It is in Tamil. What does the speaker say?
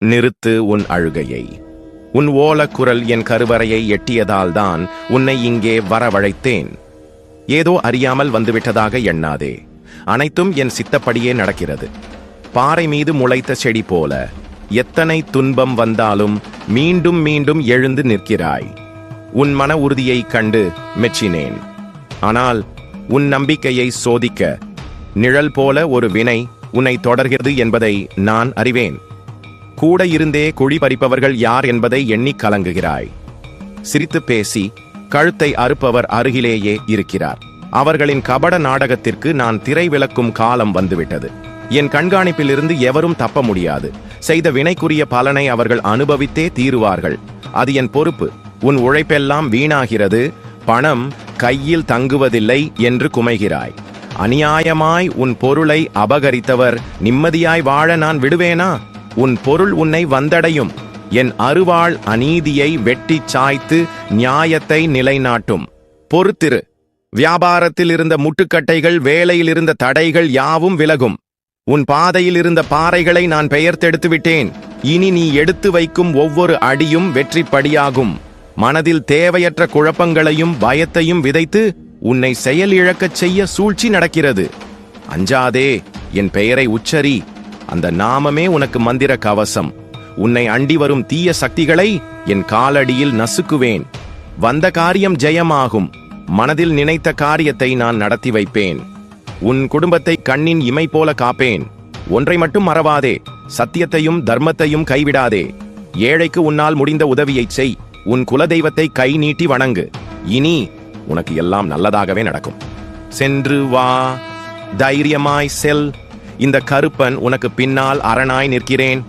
நிறுத்து உன் அழுகையை. உன் ஓலக்குரல் என் கருவறையை எட்டியதால்தான் உன்னை இங்கே வரவழைத்தேன். ஏதோ அறியாமல் வந்துவிட்டதாக எண்ணாதே. அனைத்தும் என் சித்தப்படியே நடக்கிறது. பாறை மீது முளைத்த செடி போல எத்தனை துன்பம் வந்தாலும் மீண்டும் மீண்டும் எழுந்து நிற்கிறாய். உன் மன உறுதியைக் கண்டு மெச்சினேன். ஆனால் உன் நம்பிக்கையை சோதிக்க நிழல் போல ஒரு வினை உன்னை தொடர்கிறது என்பதை நான் அறிவேன். கூட இருந்தே குழி பறிப்பவர்கள் யார் என்பதை எண்ணி கலங்குகிறாய். சிரித்து பேசி கழுத்தை அறுப்பவர் அருகிலேயே இருக்கிறார். அவர்களின் கபட நாடகத்திற்கு நான் திரை விலக்கும் காலம் வந்துவிட்டது. என் கண்காணிப்பிலிருந்து எவரும் தப்ப முடியாது. செய்த வினைக்குரிய பலனை அவர்கள் அனுபவித்தே தீருவார்கள். அது என் பொறுப்பு. உன் உழைப்பெல்லாம் வீணாகிறது, பணம் கையில் தங்குவதில்லை என்று குமைகிறாய். அநியாயமாய் உன் பொருளை அபகரித்தவர் நிம்மதியாய் வாழ நான் விடுவேனா? உன் பொருள் உன்னை வந்தடையும். என் அருவாள் அநீதியை வெட்டிச் சாய்த்து நியாயத்தை நிலைநாட்டும். பொறுத்திரு. வியாபாரத்தில் இருந்த முட்டுக்கட்டைகள், வேலையில் இருந்த தடைகள் யாவும் விலகும். உன் பாதையில் இருந்த பாறைகளை நான் பெயர்த்தெடுத்து விட்டேன். இனி நீ எடுத்து வைக்கும் ஒவ்வொரு அடியும் வெற்றிப்படியாகும். மனதில் தேவையற்ற குழப்பங்களையும் பயத்தையும் விதைத்து உன்னை செயலிழக்கச் செய்ய சூழ்ச்சி நடக்கிறது. அஞ்சாதே, என் பெயரை உச்சரி. அந்த நாமமே உனக்கு மந்திர கவசம். உன்னை அண்டி வரும் தீய சக்திகளை என் காலடியில் நசுக்குவேன். வந்த காரியம் ஜெயமாகும். மனதில் நினைத்த காரியத்தை நான் நடத்தி வைப்பேன். உன் குடும்பத்தை கண்ணின் இமை போல காப்பேன். ஒன்றை மட்டும் மறவாதே, சத்தியத்தையும் தர்மத்தையும் கைவிடாதே. ஏழைக்கு உன்னால் முடிந்த உதவியைச் செய். உன் குலதெய்வத்தை கை நீட்டி வணங்கு. இனி உனக்கு எல்லாம் நல்லதாகவே நடக்கும். சென்று வா, தைரியமாய் செல். இந்த கருப்பன் உனக்கு பின்னால் அரணாய் நிற்கிறேன்.